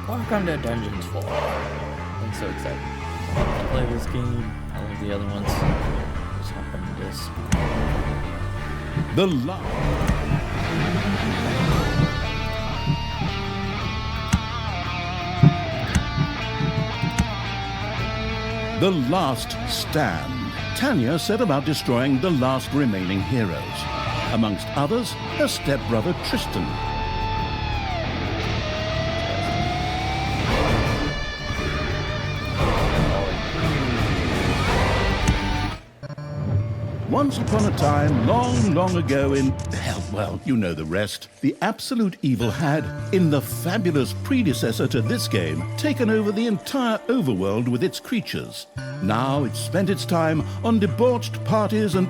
Welcome to Dungeons 4. I'm so excited to play this game. I love the other ones. Just hop into this. The Last Stand. Talia set about destroying the last remaining heroes. Amongst others, her stepbrother Tristan. Once upon a time, long, long ago in, hell, well, you know the rest, the absolute evil had, in the fabulous predecessor to this game, taken over the entire overworld with its creatures. Now it spent its time on debauched parties and...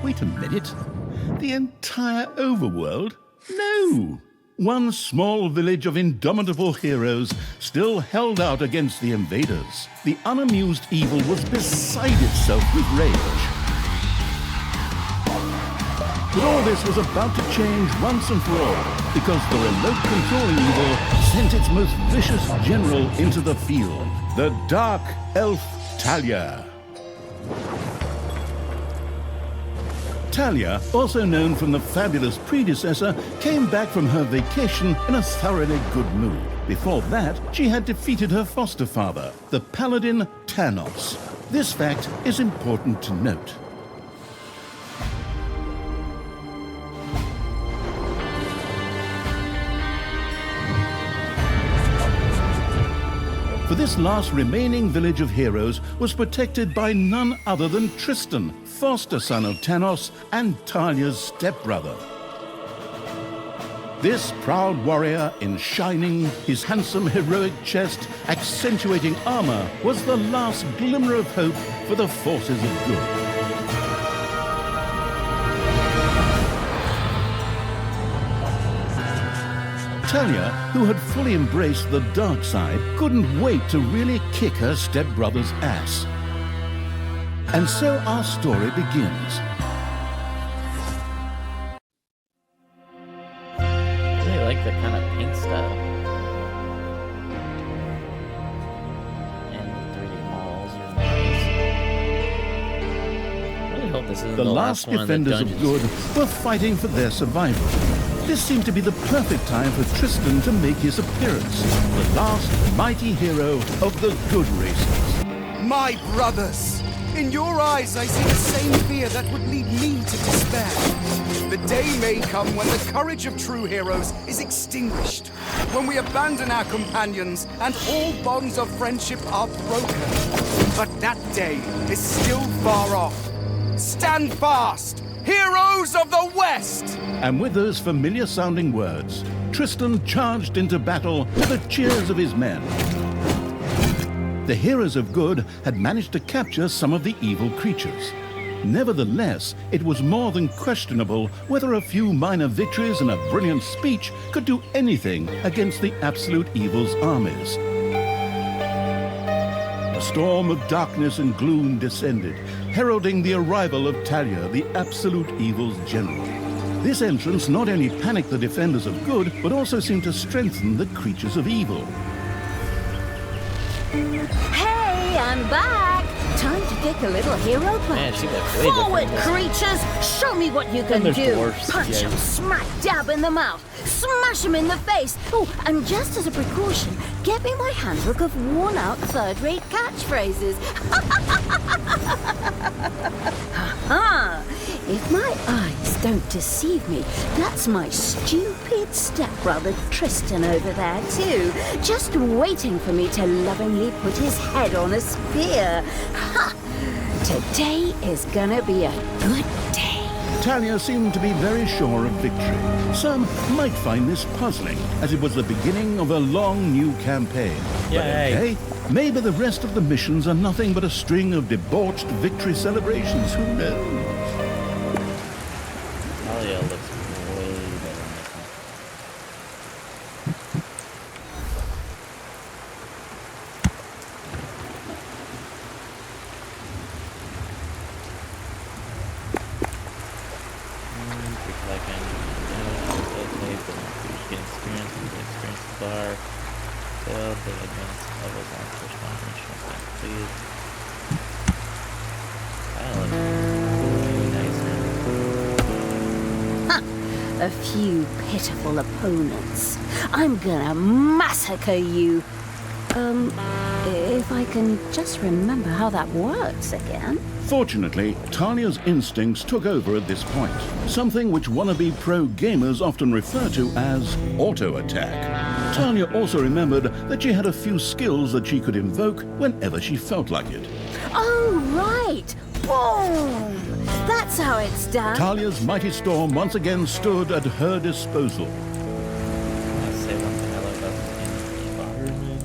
Wait a minute. The entire overworld? No! One small village of indomitable heroes still held out against the invaders. The unamused evil was beside itself with rage. But all this was about to change once and for all, because the remote controlling evil sent its most vicious general into the field, the Dark Elf Talia. Talia, also known from the fabulous predecessor, came back from her vacation in a thoroughly good mood. Before that, she had defeated her foster father, the paladin Tanos. This fact is important to note. For this last remaining village of heroes was protected by none other than Tristan, foster son of Tanos and Talia's stepbrother. This proud warrior in shining, his handsome heroic chest accentuating armor, was the last glimmer of hope for the forces of good. Talia, who had fully embraced the dark side, couldn't wait to really kick her stepbrother's ass. And so our story begins. I really like the kind of paint style. And the 3D models are nice. I really hope this isn't The the last one defenders of good were fighting for their survival. This seemed to be the perfect time for Tristan to make his appearance, the last mighty hero of the good races. My brothers! In your eyes I see the same fear that would lead me to despair. The day may come when the courage of true heroes is extinguished, when we abandon our companions and all bonds of friendship are broken. But that day is still far off. Stand fast, heroes of the West! And with those familiar-sounding words, Tristan charged into battle with the cheers of his men. The heroes of good had managed to capture some of the evil creatures. Nevertheless, it was more than questionable whether a few minor victories and a brilliant speech could do anything against the absolute evil's armies. A storm of darkness and gloom descended, heralding the arrival of Talia, the absolute evil's general. This entrance not only panicked the defenders of good, but also seemed to strengthen the creatures of evil. Hey, I'm back! Time to kick a little hero punch. Man, she got way Forward, different. creatures! Show me what you can there's do! dwarfs, Punch yeah. him smack dab in the mouth! Smash him in the face! Oh, and just as a precaution, get me my handbook of worn-out third-rate catchphrases. Ha! If my eyes don't deceive me, that's my stupid stepbrother Tristan over there too, just waiting for me to lovingly put his head on a spear. Ha! Today is gonna be a good day. Talia seemed to be very sure of victory. Some might find this puzzling, as it was the beginning of a long new campaign. But Yay. okay, maybe the rest of the missions are nothing but a string of debauched victory celebrations. Who knows? Talia looks way better in this one. People like I know, okay, but not getting experience bar. Build the advanced levels on push one initial thing, please. That looks really nice. A few pitiful opponents. I'm gonna massacre you. If I can just remember how that works again. Fortunately, Talia's instincts took over at this point, something which wannabe pro gamers often refer to as auto-attack. Talia also remembered that she had a few skills that she could invoke whenever she felt like it. Oh, right! Boom! That's how it's done. Talia's mighty storm once again stood at her disposal. Let's say one thing I love about this game is the environment.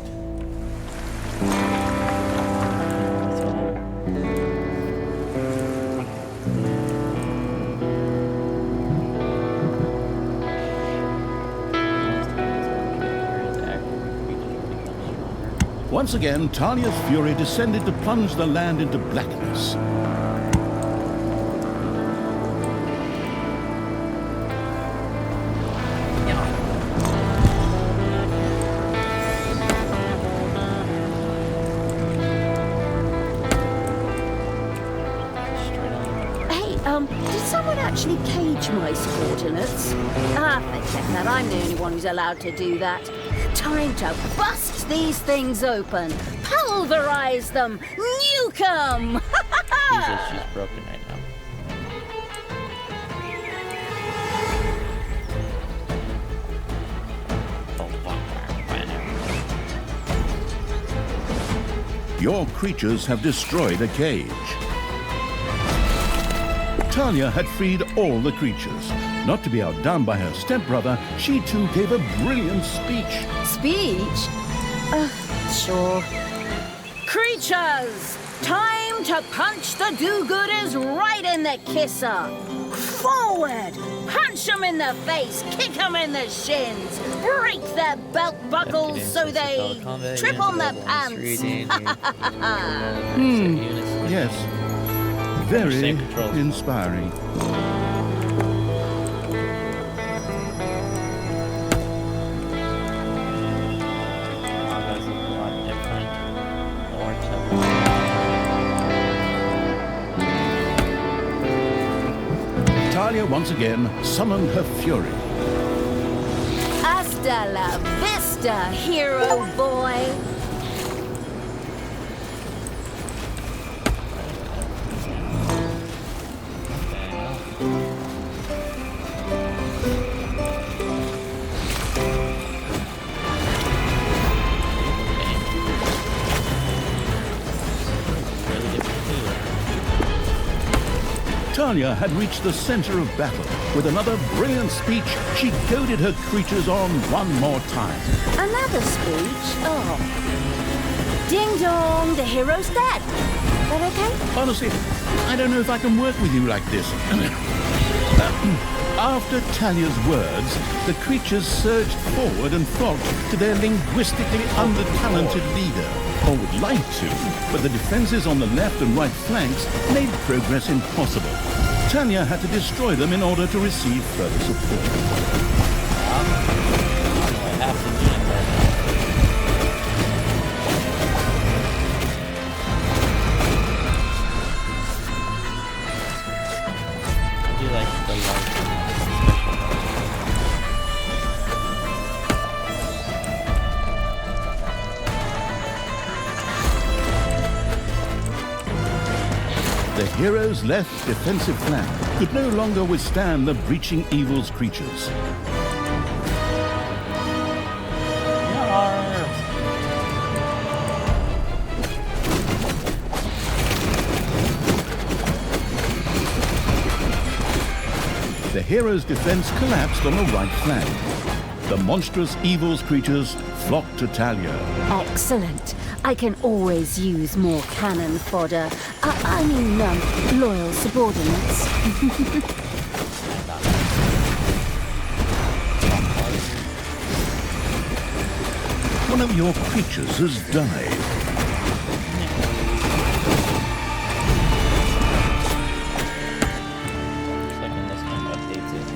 Once again, Talia's fury descended to plunge the land into blackness. Did someone actually cage my subordinates? Forget that. I'm the only one who's allowed to do that. Time to bust these things open. Pulverize them. Nuke them. Jesus, she's broken right now. Your creatures have destroyed a cage. Talia had freed all the creatures. Not to be outdone by her stepbrother, she too gave a brilliant speech. Speech? Sure. Creatures! Time to punch the do-gooders right in the kisser! Forward! Punch them in the face, kick them in the shins, break their belt buckles so they trip on their pants! Yes. Very inspiring. Talia once again summoned her fury. Hasta la vista, hero boy! Talia had reached the center of battle. With another brilliant speech, she goaded her creatures on one more time. Another speech? Oh. Ding dong, the hero's dead. Is that okay? Honestly, I don't know if I can work with you like this. After Talia's words, the creatures surged forward and flocked to their linguistically under-talented leader. Or would like to, but the defenses on the left and right flanks made progress impossible. Talia had to destroy them in order to receive further support. I do like the large special. The hero's left defensive flank could no longer withstand the breaching evil's creatures. The hero's defense collapsed on the right flank. The monstrous evil's creatures flocked to Talia. Excellent. I can always use more cannon fodder. I mean, loyal subordinates. One of your creatures has died. Looks like in this one updates it.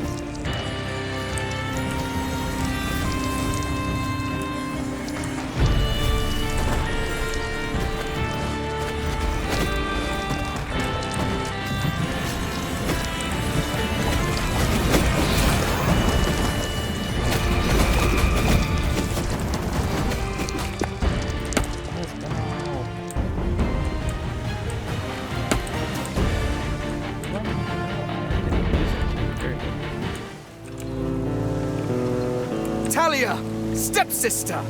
Talia, stepsister!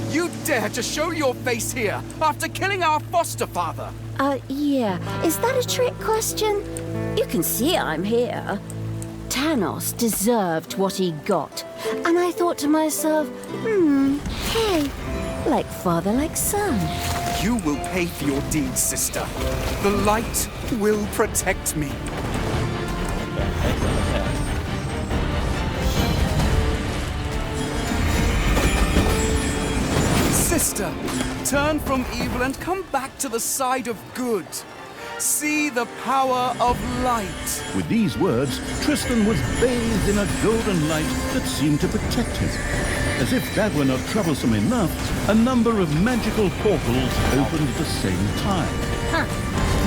You dare to show your face here after killing our foster father? Yeah. Is that a trick question? You can see I'm here. Thanos deserved what he got. And I thought to myself, hey, like father, like son. You will pay for your deeds, sister. The light will protect me. Sister, turn from evil and come back to the side of good. See the power of light. With these words, Tristan was bathed in a golden light that seemed to protect him. As if that were not troublesome enough, a number of magical portals opened at the same time.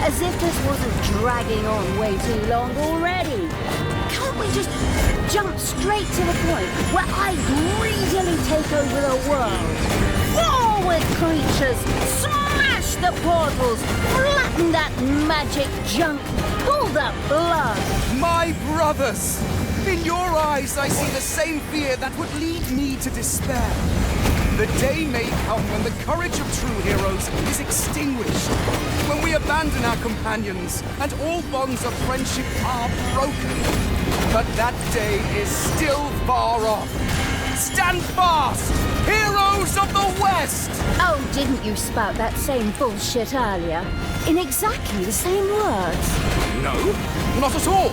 As if this wasn't dragging on way too long already. Can't we just jump straight to the point where I greedily take over the world? Forward, creatures! Smash the portals! Flatten that magic junk! Pull the blood! My brothers! In your eyes, I see the same fear that would lead me to despair. The day may come when the courage of true heroes is extinguished, when we abandon our companions and all bonds of friendship are broken. But that day is still far off. Stand fast, heroes of the West! Oh, didn't you spout that same bullshit earlier? In exactly the same words. No, not at all.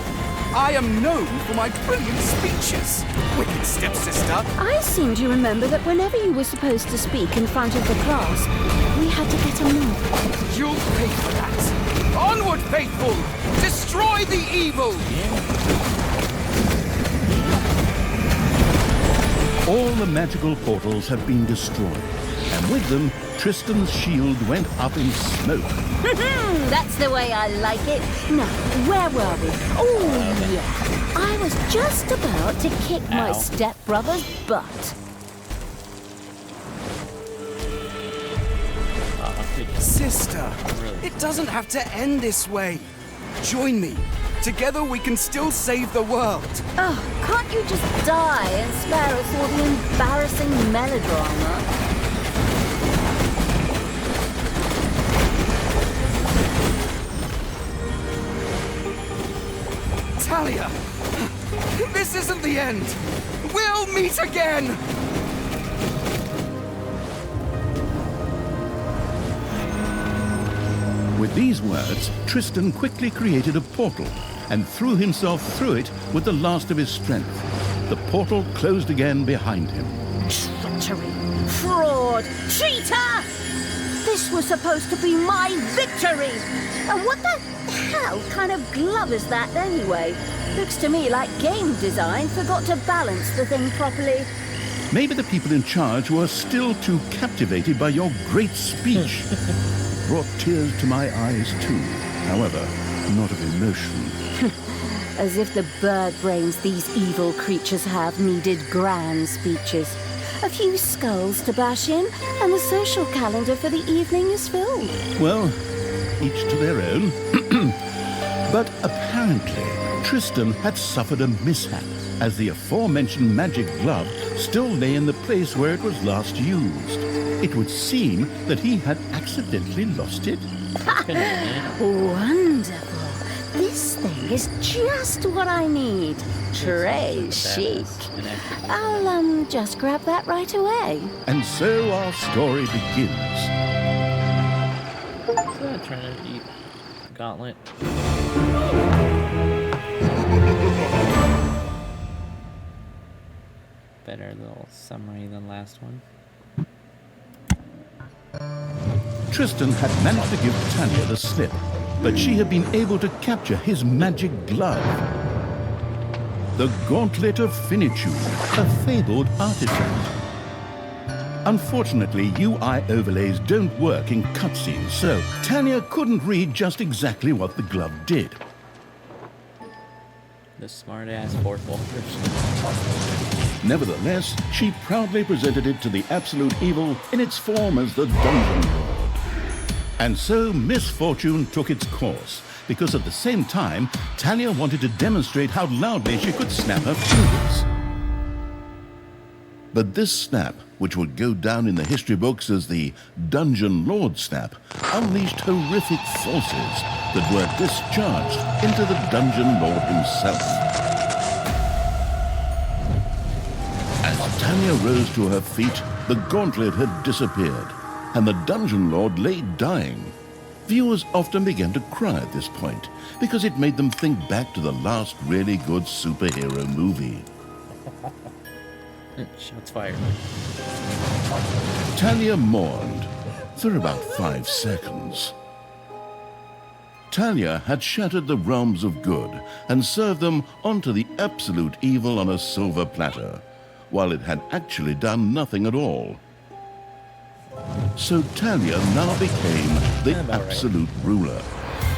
I am known for my brilliant speeches, wicked stepsister. I seem to remember that whenever you were supposed to speak in front of the class, we had to get a nod. You'll pay for that. Onward, faithful! Destroy the evil! All the magical portals had been destroyed, and with them, Tristan's shield went up in smoke. That's the way I like it. Now, where were we? Oh, yeah. I was just about to kick my stepbrother's butt. Sister, it doesn't have to end this way. Join me. Together we can still save the world. Oh, can't you just die and spare us all the embarrassing melodrama? Talia, this isn't the end. We'll meet again. With these words, Tristan quickly created a portal and threw himself through it with the last of his strength. The portal closed again behind him. Treachery! Fraud! Cheater! This was supposed to be my victory! And what the hell kind of glove is that anyway? Looks to me like game design forgot to balance the thing properly. Maybe the people in charge were still too captivated by your great speech. It brought tears to my eyes too, however, not of emotion. As if the bird brains these evil creatures have needed grand speeches. A few skulls to bash in, and the social calendar for the evening is filled. Well, each to their own. But apparently, Tristan had suffered a mishap, as the aforementioned magic glove still lay in the place where it was last used. It would seem that he had accidentally lost it. Wonderful. This thing is just what I need. Très chic. I'll, just grab that right away. And so our story begins. Is that a Trinity gauntlet? Better little summary than last one. Tristan had managed to give Talia the slip, but she had been able to capture his magic glove. The Gauntlet of Finitude, a fabled artifact. Unfortunately, UI overlays don't work in cutscenes, so Talia couldn't read just exactly what the glove did. The smart-ass fourth walkers. Nevertheless, she proudly presented it to the Absolute Evil in its form as the Dungeon Lord. And so misfortune took its course, because at the same time, Talia wanted to demonstrate how loudly she could snap her fingers. But this snap, which would go down in the history books as the Dungeon Lord snap, unleashed horrific forces that were discharged into the Dungeon Lord himself. As Tanya rose to her feet, the gauntlet had disappeared, and the Dungeon Lord lay dying. Viewers often began to cry at this point, because it made them think back to the last really good superhero movie. Shots fired. Talia mourned for about 5 seconds. Talia had shattered the realms of good and served them onto the absolute evil on a silver platter, while it had actually done nothing at all. So Talia now became the absolute ruler.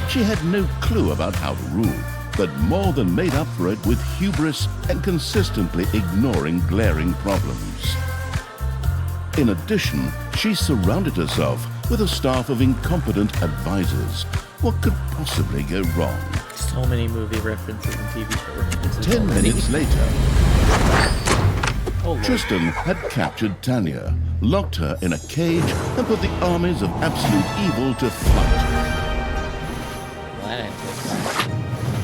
She had no clue about how to rule, but more than made up for it with hubris and consistently ignoring glaring problems. In addition, she surrounded herself with a staff of incompetent advisors. What could possibly go wrong? So many movie references and TV show references. 10 already. minutes later, Oh, Lord. Tristan had captured Talia, locked her in a cage, and put the armies of absolute evil to flight.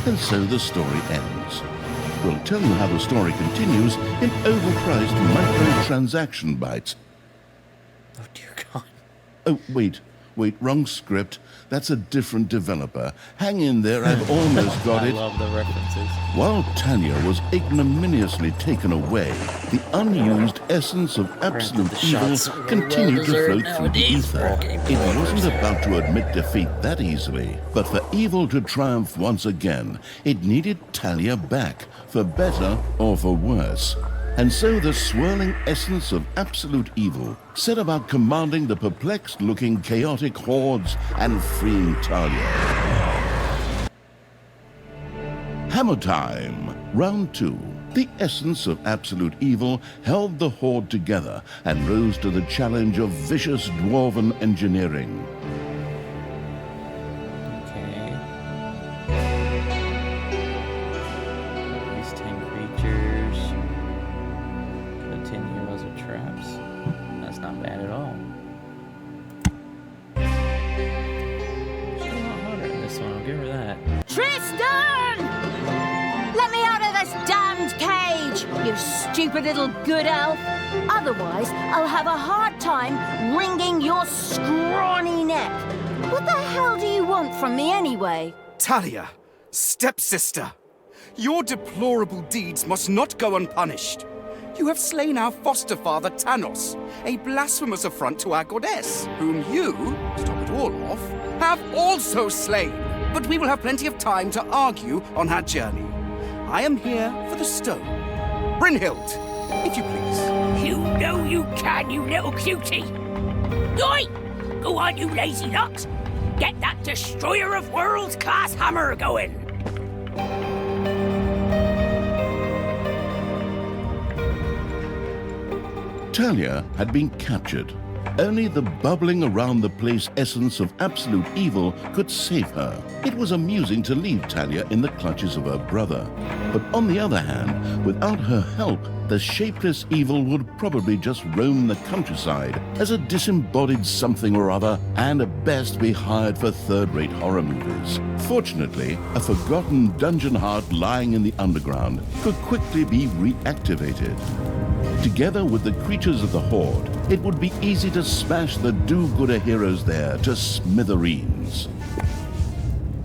And so the story ends. We'll tell you how the story continues in overpriced microtransaction bites. Oh, dear God. Oh, wait, wrong script. That's a different developer. Hang in there, I've almost got I it. love the references. While Tanya was ignominiously taken away, the unused essence of absolute the evil shots are continued to well-deserved float through the nowadays for ether. game It developers. wasn't about to admit defeat that easily, but for evil to triumph once again, it needed Talia back, for better or for worse. And so the swirling essence of absolute evil set about commanding the perplexed-looking chaotic hordes and freeing Talia. Hammer time, round 2. The essence of absolute evil held the horde together and rose to the challenge of vicious dwarven engineering. Okay. These 10 creatures. Continue rows of traps. That's not bad at all. She's a lot harder in this one, I'll give her that. Tristan! Let me out of this damned cage, you stupid little good elf. Otherwise, I'll have a hard time wringing your scrawny neck. What the hell do you want from me anyway? Talia, stepsister, your deplorable deeds must not go unpunished. You have slain our foster father Tanos, a blasphemous affront to our goddess, whom you, to top it all off, have also slain. But we will have plenty of time to argue on our journey. I am here for the stone. Brynhild, if you please. You know you can, you little cutie. Oi! Go on, you lazy locks. Get that destroyer of worlds class hammer going. Talia had been captured. Only the bubbling around the place essence of absolute evil could save her. It was amusing to leave Talia in the clutches of her brother. But on the other hand, without her help, the shapeless evil would probably just roam the countryside as a disembodied something or other, and at best be hired for third-rate horror movies. Fortunately, a forgotten dungeon heart lying in the underground could quickly be reactivated. Together with the creatures of the Horde, it would be easy to smash the do-gooder heroes there to smithereens.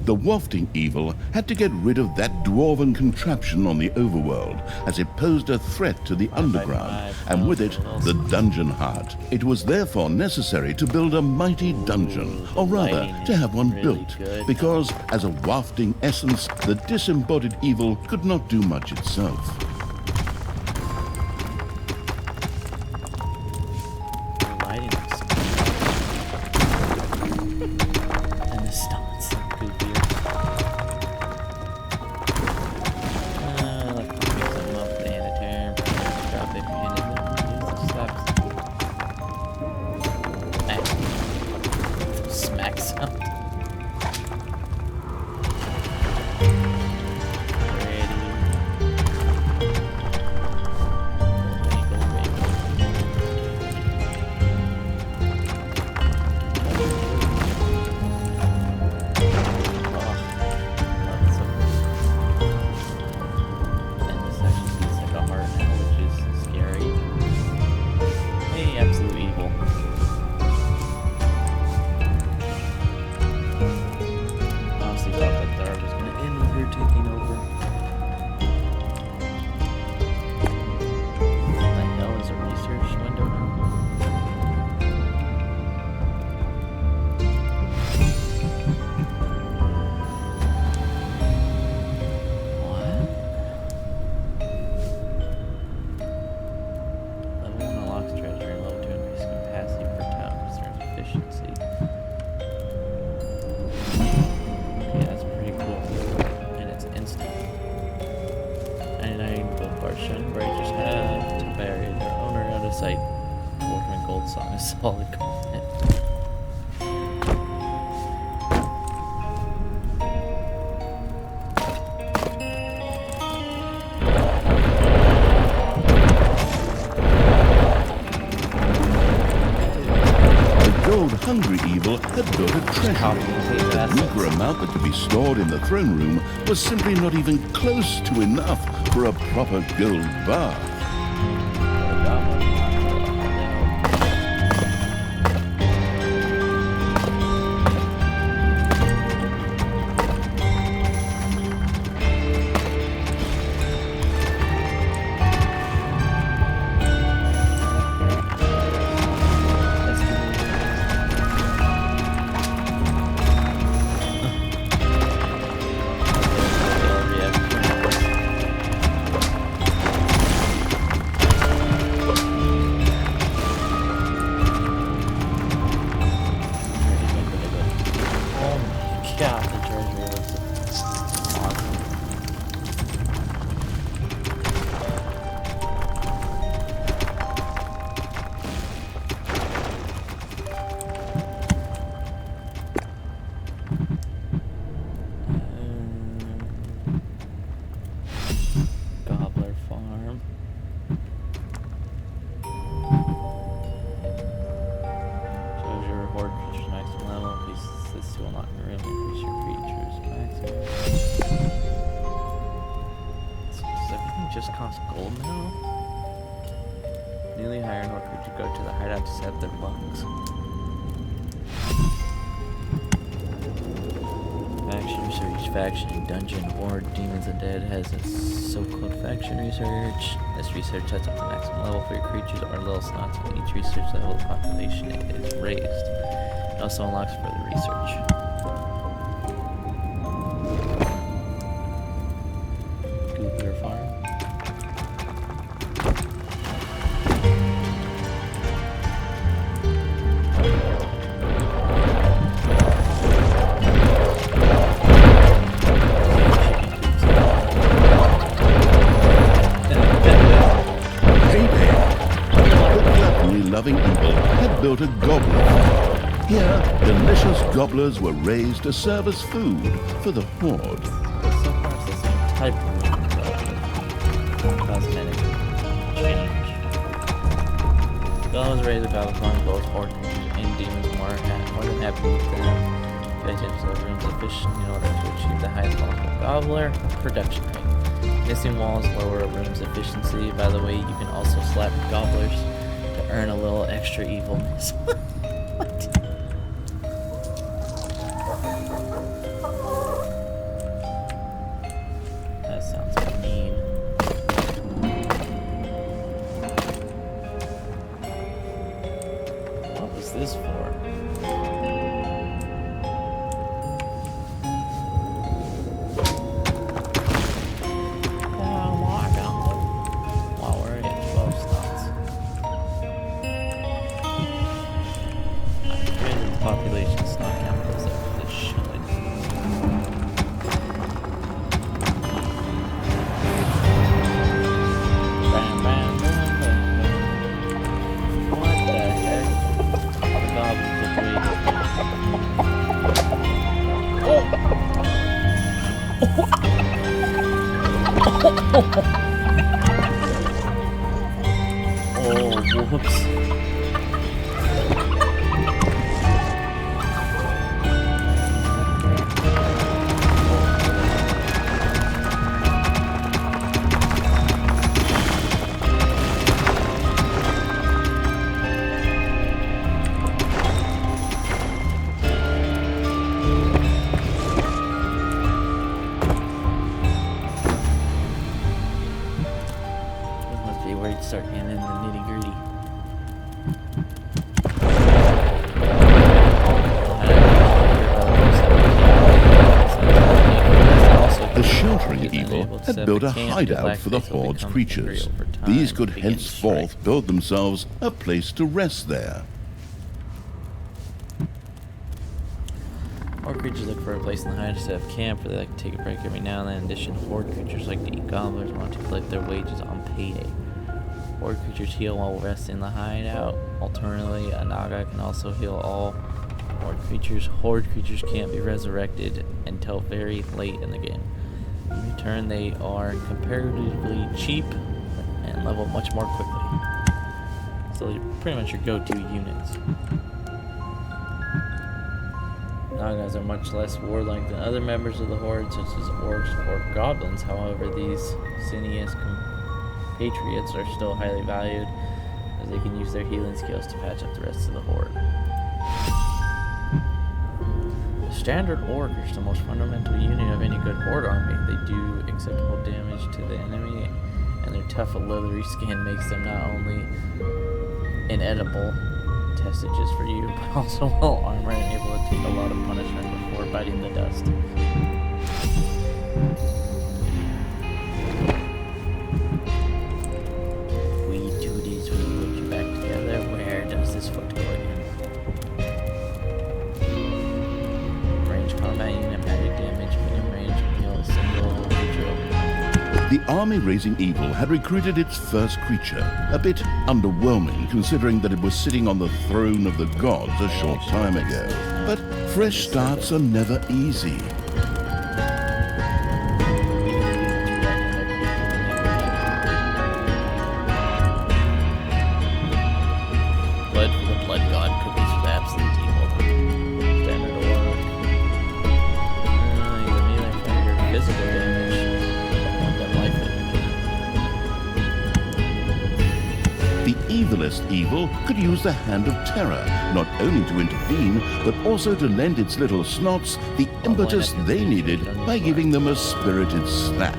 The wafting evil had to get rid of that dwarven contraption on the overworld, as it posed a threat to the underground, and with it, the dungeon heart. It was therefore necessary to build a mighty dungeon, or rather, to have one built, because as a wafting essence, the disembodied evil could not do much itself. Lighting is and the stunts are goofier. Let's pick something up at the end of turn. Drop it and use the steps. Smack sound. Ready. taking over. What the hell is a research window now? What? Level 1 unlocks treasure. Level 2 increases capacity per town. Concerns efficiency. Okay, that's pretty cool. And it's instant. 99 gold bars shine bright. Just have to bury their owner out of sight. Waterman Gold Song is solid content. The gold-hungry evil had built a treasury. The meager amount that could be stored in the throne room was simply not even close to enough for a proper gold bar. God, the treasure looks awesome. Gobbler Farm. Shows your reward creatures maximum level. Increases this will not room. Increase your creatures maximum. Does everything just cost gold now? Newly hired or creature go to the hideout to set their bugs. Faction research. Faction, dungeon, horde, demons, and dead has a so-called faction research. This research sets up the maximum level for your creatures or little snots. With each research level, the population is raised. It also unlocks further research. Goobler Farm. Payday. The gluttony-loving evil had built a gobbler farm. Here, delicious gobblers were raised to serve as food for the horde. So far it's the same type of cosmetic change. Goblins raised a Goblin Farm, both horde and demons more than happy to eat them. Vegetables of rooms sufficient in order to achieve the highest possible gobbler production rate. Missing walls lower a room's efficiency. By the way, you can also slap gobblers to earn a little extra evilness. What? That sounds mean. What was this for? Oh my god. While we're at 12 slots. I'm afraid that the population stock count goes up this shit. Bam, bam, bam, bam, bam. What the heck? The goblins Oh, whoops. Let's start getting in the nitty gritty. The sheltering evil had built a hideout for the Horde's creatures. These could henceforth build themselves a place to rest there. Horde creatures look for a place in the hideout to set up camp where they can take a break every now and then. In addition, Horde creatures like to eat gobblers want to collect their wages on payday. Horde creatures heal while resting in the hideout. Alternatively, a Naga can also heal all Horde creatures. Horde creatures can't be resurrected until very late in the game. In return, they are comparatively cheap and level much more quickly. So they're pretty much your go-to units. Nagas are much less warlike than other members of the Horde, such as orcs or goblins. However, these Cineas compatriots are still highly valued, as they can use their healing skills to patch up the rest of the Horde. The standard orc is the most fundamental unit of any good Horde army. They do acceptable damage to the enemy, and their tough, leathery skin makes them not only inedible testages for you, but also well armored and able to take a lot of punishment before biting the dust. We do this, we put you back together. Where does this foot go again? Range combat unit, magic damage, medium range, kill a single creature. The army raising evil had recruited its first creature, a bit underwhelming considering that it was sitting on the throne of the gods a short time ago. But fresh starts are never easy. Blood for the blood god, cookies with absolute evil. Standard orc. Either melee attack or physical damage. One them life. The evilest evil could use the Hand of Terror, not only to intervene, but also to lend its little snots the impetus they needed by giving them a spirited slap.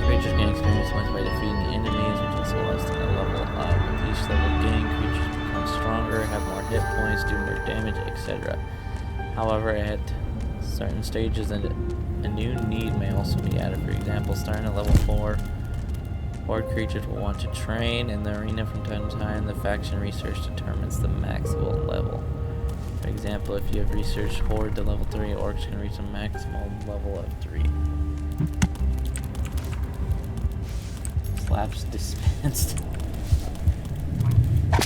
Creatures gain experience points by defeating enemies, which also allows them to level up. With each level gain, creatures become stronger, have more hit points, do more damage, etc. However, at certain stages, a new need may also be added. For example, starting at level 4, Horde creatures will want to train in the arena from time to time. The faction research determines the maximal level. For example, if you have researched Horde to level 3, orcs can reach a maximum level of 3. Slaps dispensed.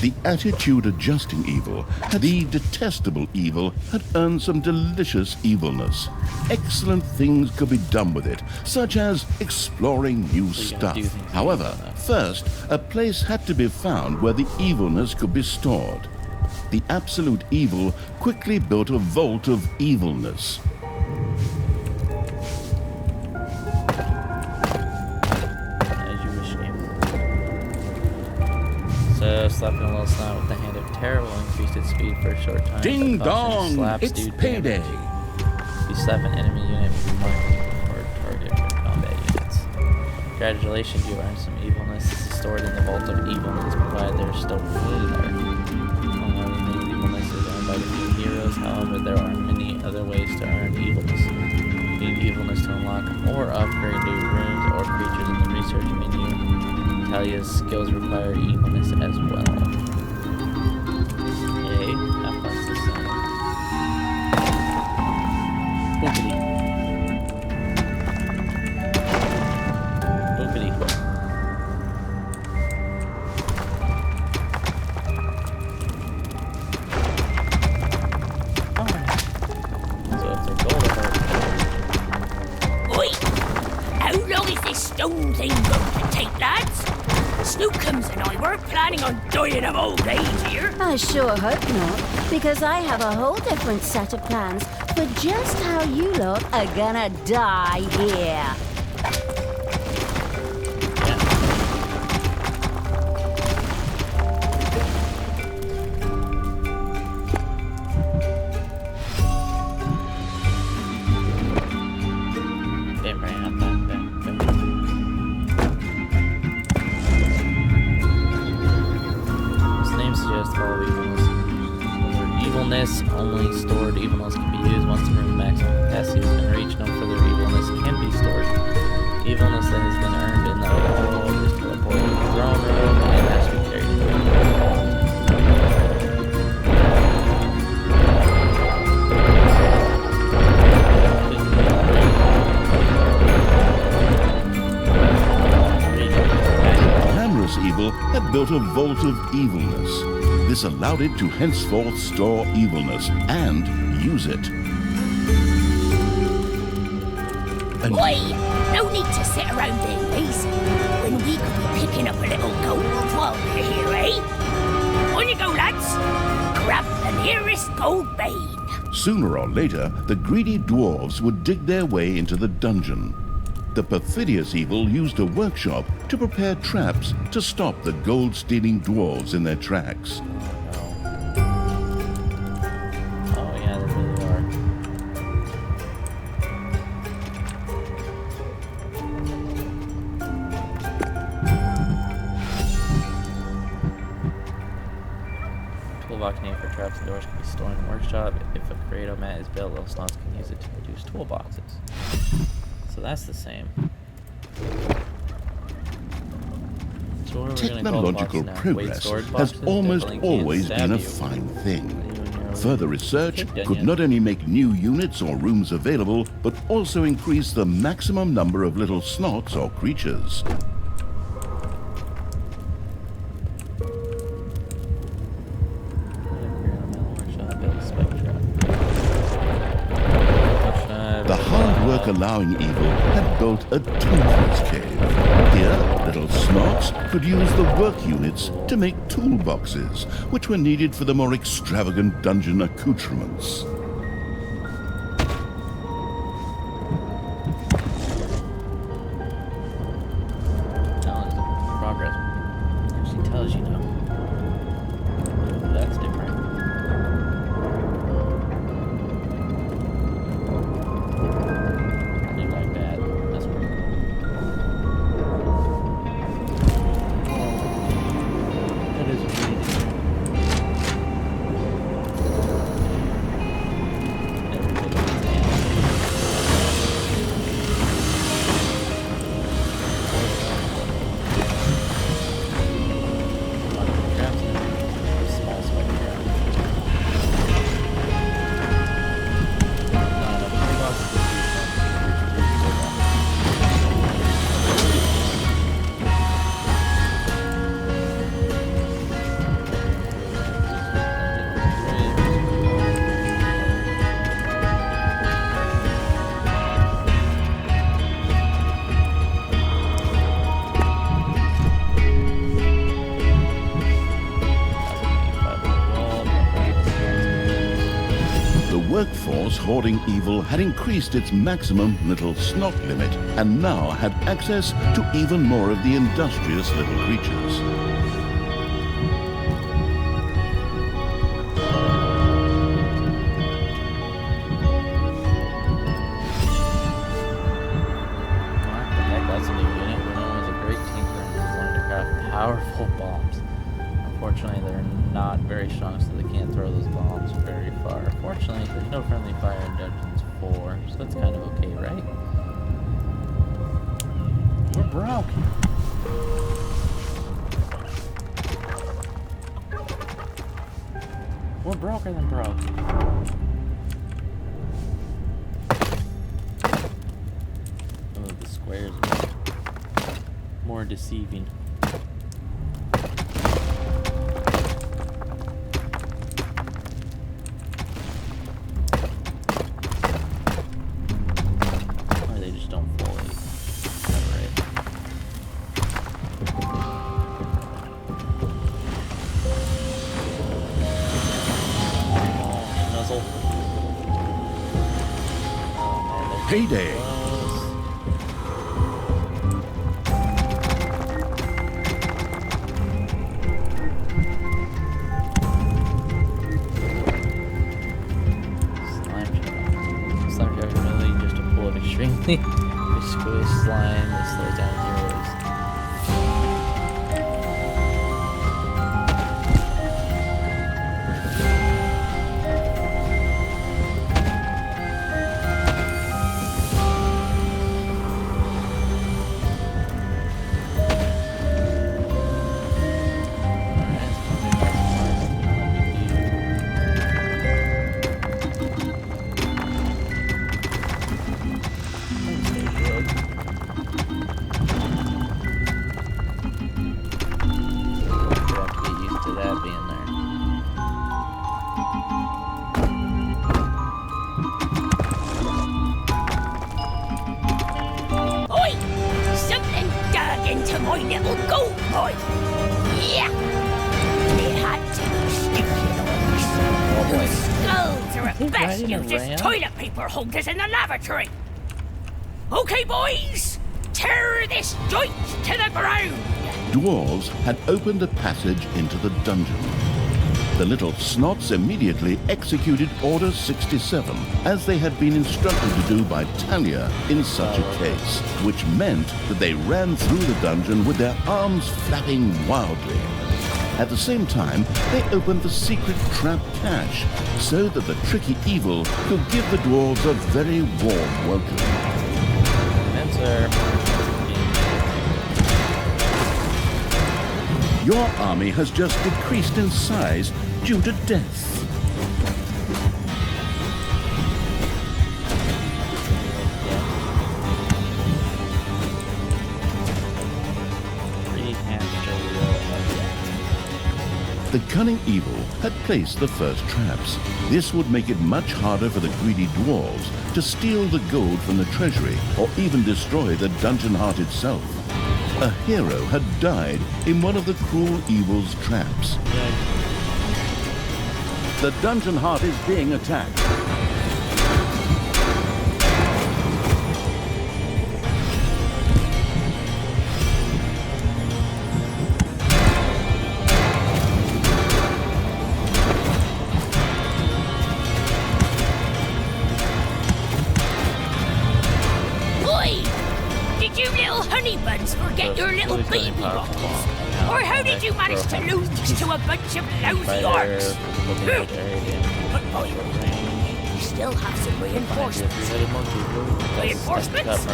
The attitude-adjusting evil, the detestable evil, had earned some delicious evilness. Excellent things could be done with it, such as exploring new stuff. However, first, a place had to be found where the evilness could be stored. The absolute evil quickly built a vault of evilness. Slapping a little snot with the Hand of Terror will increase its speed for a short time. Ding dong! Slaps It's do payday! damage. If you slap an enemy unit, mark or target for combat units. Congratulations, you earned some evilness. This is stored in the Vault of Evilness, provided there's still room there. Normally, evilness is earned by the few heroes. However, there are many other ways to earn evilness. You need evilness to unlock or upgrade new runes or creatures in the research menu. Talia's skills require evilness as well. Yay, how fun's this sound? Boopity. Boopity. Alright. So if they're gold, Oi! How long is this stone thing going to take, lads? Snookums and I weren't planning on dying of old age here. I sure hope not, because I have a whole different set of plans for just how you lot are gonna die here. evilness that has been earned in the overworld is teleported to the throne room and has to be carried to Glamorous Evil had built a vault of evilness. This allowed it to henceforth store evilness and use it. And Oi! No need to sit around there lazy when we could be picking up a little gold while we're here, eh? On you go, lads! Grab the nearest gold vein. sooner or later, the greedy dwarves would dig their way into the dungeon. The perfidious evil used a workshop to prepare traps to stop the gold-stealing dwarves in their tracks. Oh yeah, they really are. Toolbox named for traps and doors can be stored in the workshop. If a Creato mat is built, little slots can use it to produce toolboxes. So that's the same. So what are we gonna call the box Technological now? Weight progress storage has boxes? almost Definitely can't always stab been a you. fine thing. When you're Further research kicked in could you. not only make new units or rooms available, but also increase the maximum number of little snots or creatures. The hard work allowing evil had built a toothless cave. Here, little snots could use the work units to make toolboxes, which were needed for the more extravagant dungeon accoutrements. Progress. Actually tells you now. That's different. I do like that. That's pretty cool. That is really different. Everybody wants traps and a small spider trap. Not enough free boxes to The workforce hoarding evil had increased its maximum little snot limit and now had access to even more of the industrious little creatures. What the heck, that's a new unit. We're known as a great tinkerer and wanted to craft powerful bombs. Unfortunately, they're not very strong, so they can't throw those bombs very far. Fortunately, there's no friendly fire in Dungeons 4, so that's kind of okay, right? We're broke. We're broker than broke. Oh, the squares are more deceiving. Or they just don't fully separate. Oh, nuzzle. Oh man, they're Payday! close. Slime trap. Slime trap is really just a pool of extremely viscous slime that slows down heroes. my little gold mine. Yeah. It had to be stinking whose skulls are he at best riding used as around? toilet paper holders in the lavatory. Okay, boys, tear this joint to the ground. Dwarves had opened a passage into the dungeon. The little snots immediately executed Order 67, as they had been instructed to do by Talia in such a case, which meant that they ran through the dungeon with their arms flapping wildly. At the same time, they opened the secret trap cache, so that the tricky evil could give the dwarves a very warm welcome. Answer. Your army has just decreased in size due to death. The cunning evil had placed the first traps. This would make it much harder for the greedy dwarves to steal the gold from the treasury or even destroy the dungeon heart itself. A hero had died in one of the cruel evil's traps. The dungeon heart is being attacked. Boy, did you little honey buns forget your little baby bottles? Or how did you manage to lose these to a bunch of lousy orcs? But boy, you still have some reinforcements. Reinforcements?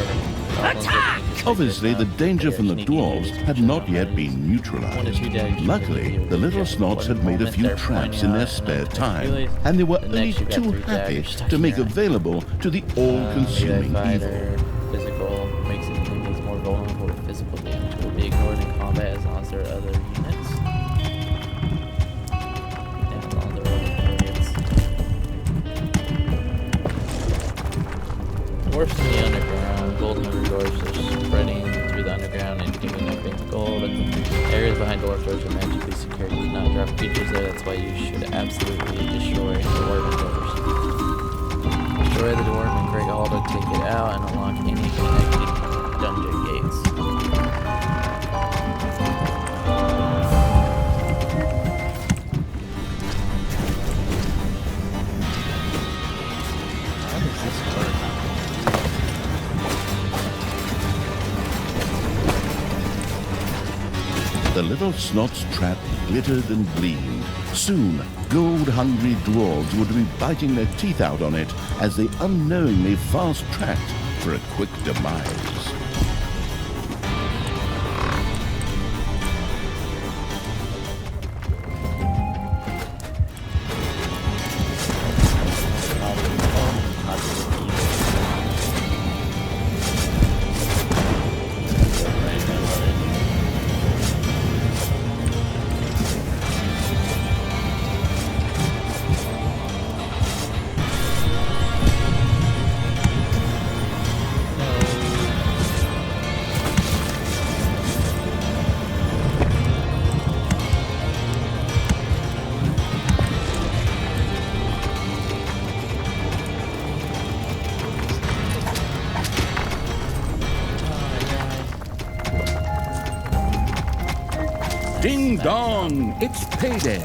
Attack! Obviously, the danger from the dwarves had not yet been neutralized. Luckily, the little snots had made a few traps in their spare time, and they were only too happy to make available to the all-consuming evil. Physical makes enemies more vulnerable to physical damage. Will be ignored in combat as long as there are other units. And as long as there are other targets. Dwarfs in the underground. Golden dwarfs are spreading through the underground and giving up in gold. Areas behind dwarf doors are magically secured. Do not drop creatures there. That's why you should absolutely destroy the dwarven doors. Destroy the dwarf and break all to take it out and unlock any connected dungeon gates. How does this work? The little snot's trap glittered and gleamed. Soon, gold-hungry dwarves would be biting their teeth out on it as they unknowingly fast-tracked for a quick demise. Ding dong! It's payday!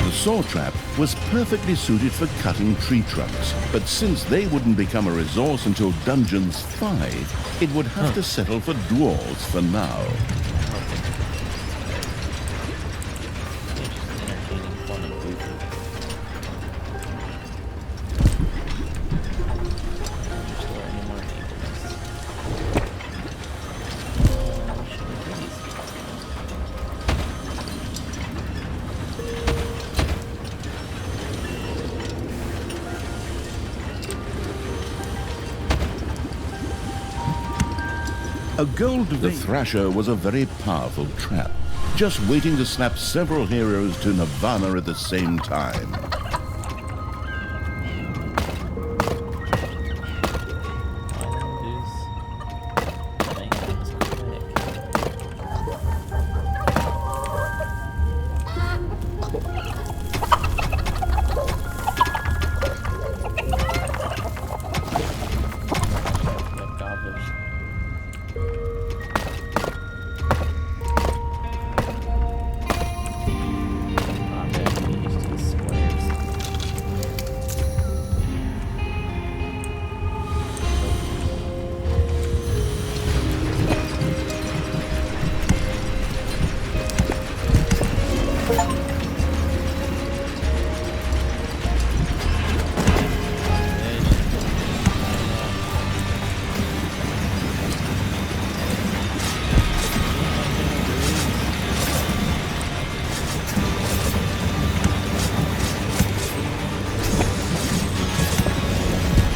The saw trap was perfectly suited for cutting tree trunks, but since they wouldn't become a resource until Dungeons 5, it would have to settle for dwarves for now. A gold The Thrasher was a very powerful trap, just waiting to snap several heroes to nirvana at the same time.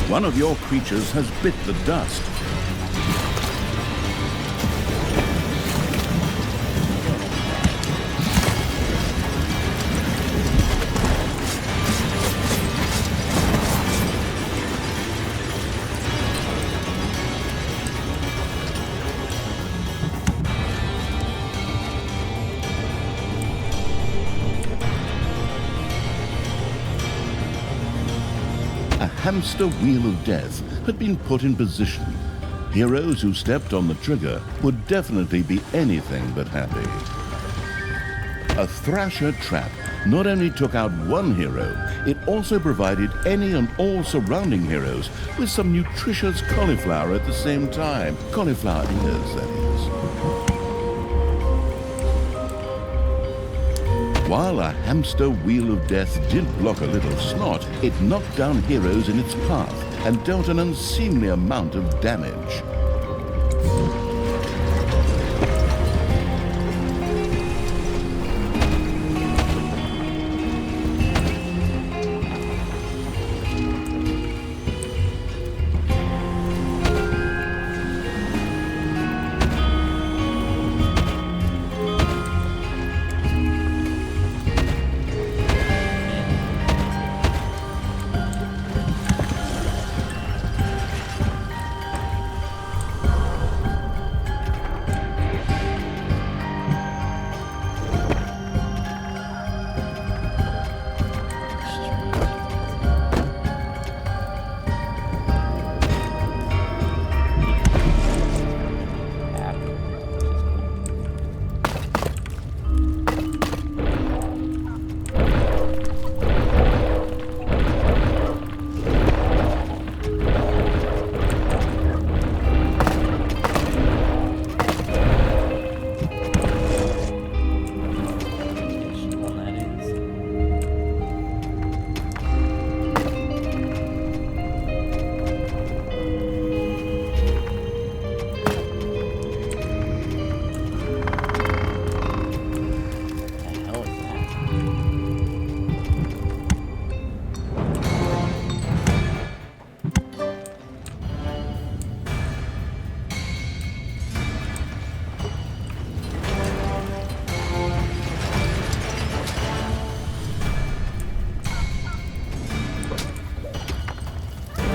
One of your creatures has bit the dust. A hamster wheel of death had been put in position. Heroes who stepped on the trigger would definitely be anything but happy. A Thrasher trap not only took out one hero, it also provided any and all surrounding heroes with some nutritious cauliflower at the same time. Cauliflower ears, that is. While a hamster wheel of death did block a little snot, it knocked down heroes in its path and dealt an unseemly amount of damage.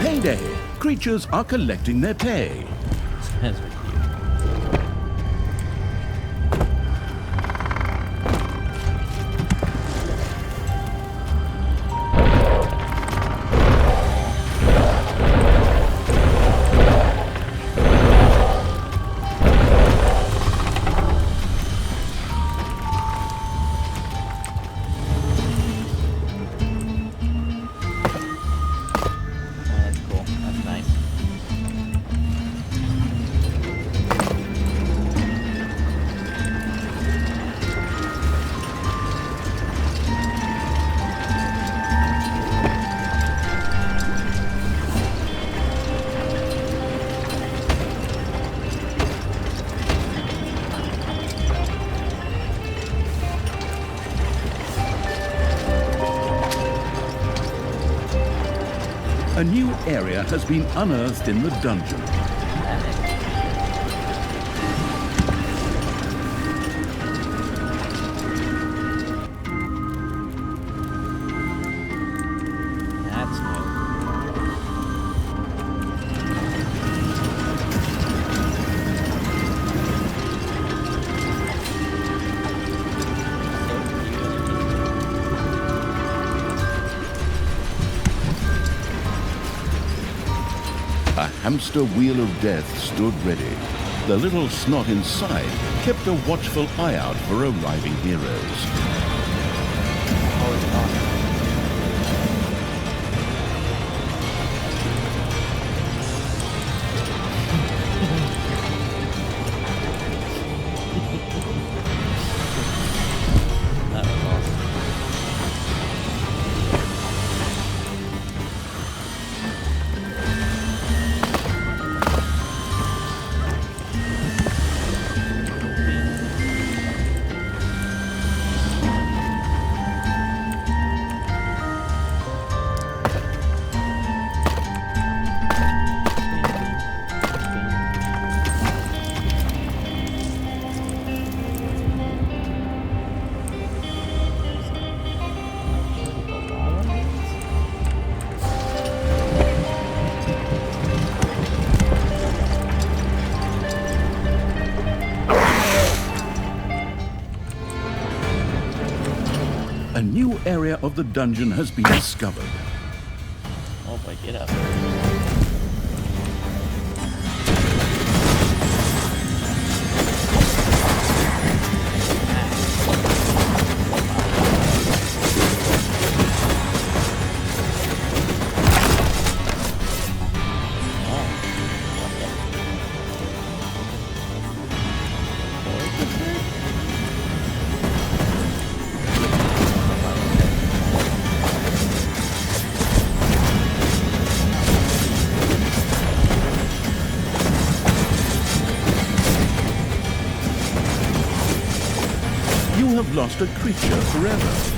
Payday! Creatures are collecting their pay. That's ridiculous. A new area has been unearthed in the dungeon. hamster wheel of death stood ready. The little snot inside kept a watchful eye out for arriving heroes. Oh, it's awesome. That was awesome. A new area of the dungeon has been discovered. Oh boy, get up. You have lost a creature forever.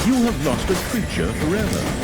You have lost a creature forever.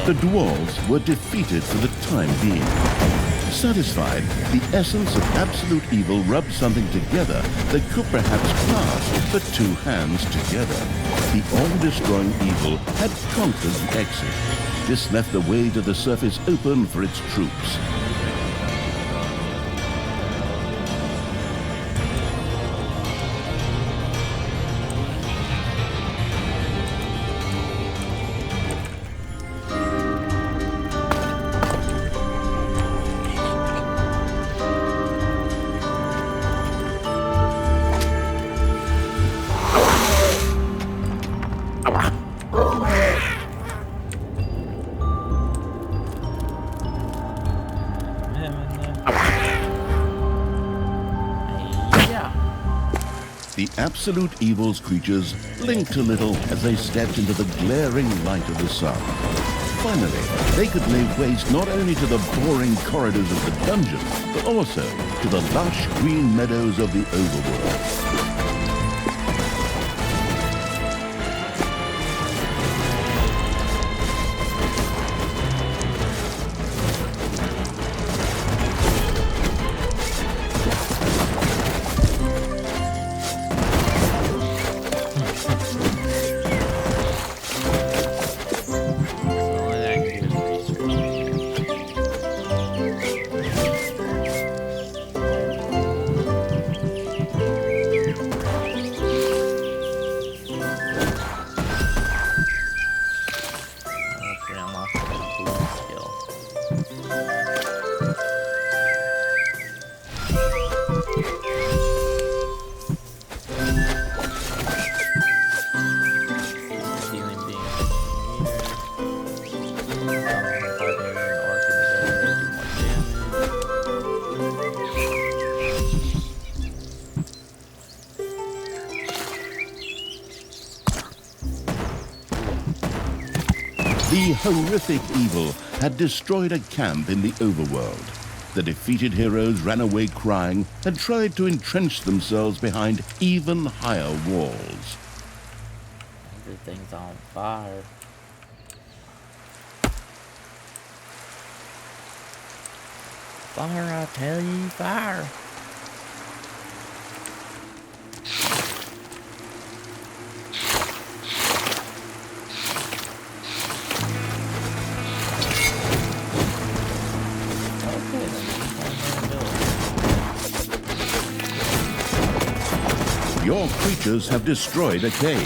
The dwarves were defeated for the time being. Satisfied, the essence of absolute evil rubbed something together that could perhaps clasp the two hands together. The all-destroying evil had conquered the exit. This left the way to the surface open for its troops. absolute evil's creatures blinked a little as they stepped into the glaring light of the sun. Finally, they could lay waste not only to the boring corridors of the dungeon, but also to the lush green meadows of the overworld. The horrific evil had destroyed a camp in the overworld. The defeated heroes ran away crying and tried to entrench themselves behind even higher walls. Everything's on fire. Fire, I tell you, fire. Your creatures have destroyed a cage.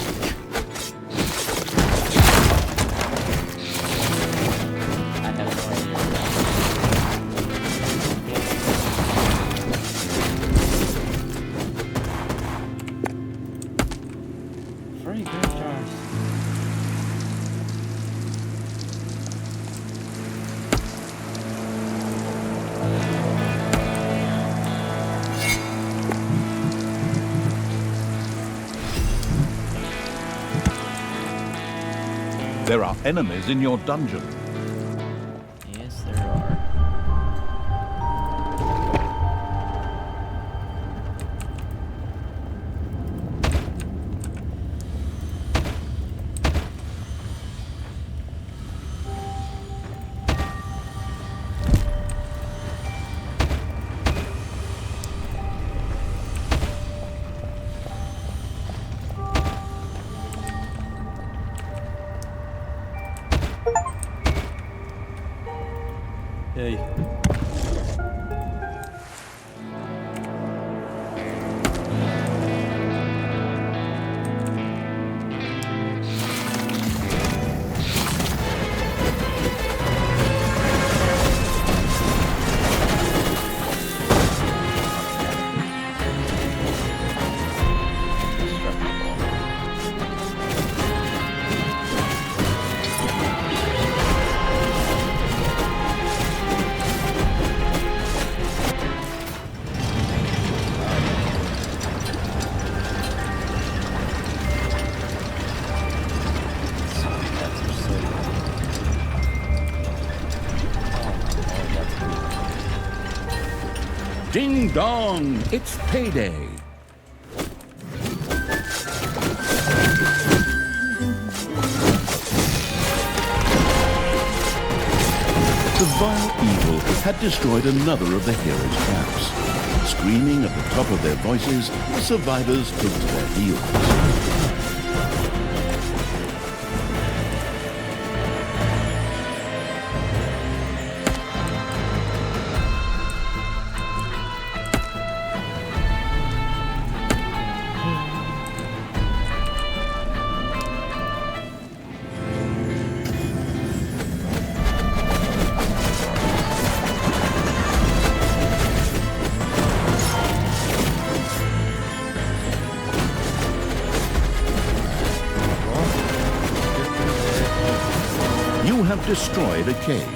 I have no idea. Free good jars. There are enemies in your dungeon. Yes, there are. Hey. Ding dong, it's payday. The vile evil had destroyed another of the heroes' camps. Screaming at the top of their voices, the survivors took to their heels. You have destroyed a cage.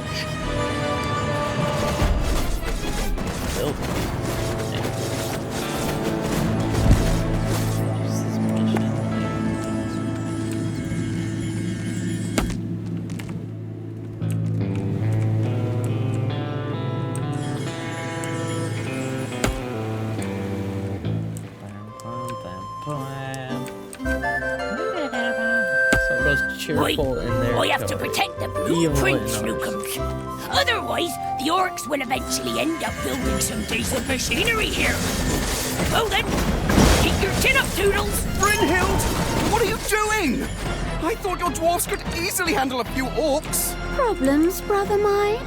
cheerful in their I have to color. protect the Evil blueprints, in ours. Snookums. Otherwise, the orcs will eventually end up building some decent machinery here. Well then, keep your chin up, Toodles. Brynhild, what are you doing? I thought your dwarves could easily handle a few orcs. Problems, brother mine?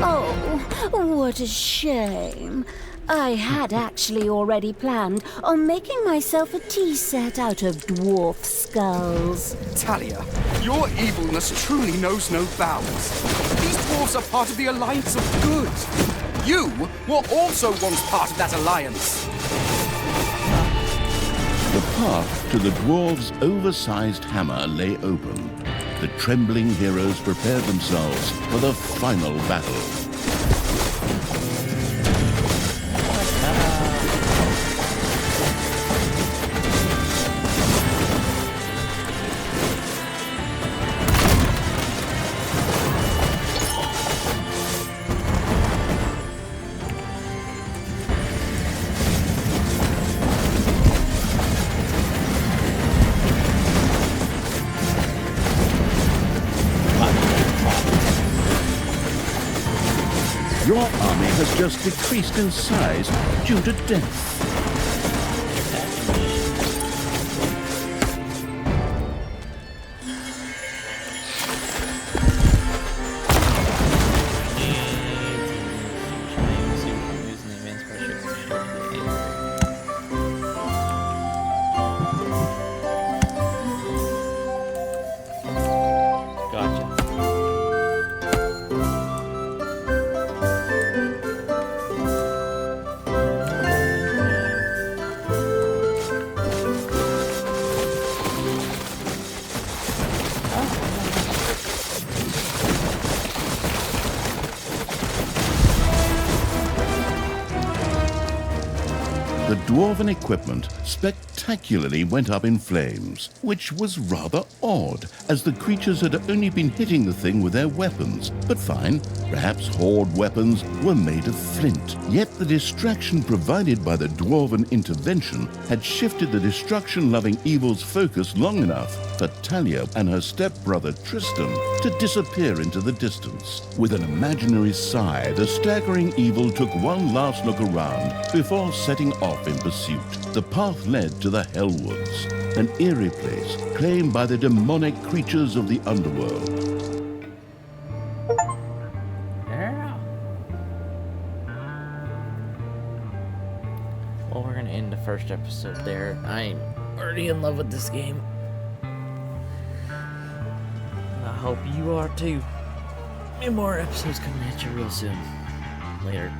Oh, what a shame. I had actually already planned on making myself a tea set out of dwarf skulls. Talia, your evilness truly knows no bounds. These dwarves are part of the Alliance of Good. You were also once part of that alliance. The path to the dwarves' oversized hammer lay open. The trembling heroes prepared themselves for the final battle. Your army has just decreased in size due to death. Gotcha. The dwarven equipment spectacularly went up in flames, which was rather odd, as the creatures had only been hitting the thing with their weapons. But fine, perhaps horde weapons were made of flint. Yet the distraction provided by the dwarven intervention had shifted the destruction-loving evil's focus long enough for Talia and her stepbrother Tristan to disappear into the distance. With an imaginary sigh, the staggering evil took one last look around before setting off in pursuit. The path led to the Hellwoods, an eerie place claimed by the demonic creatures of the underworld. Yeah. Well, we're gonna end the first episode there. I'm already in love with this game. And I hope you are too. And more episodes coming at you real soon. Later.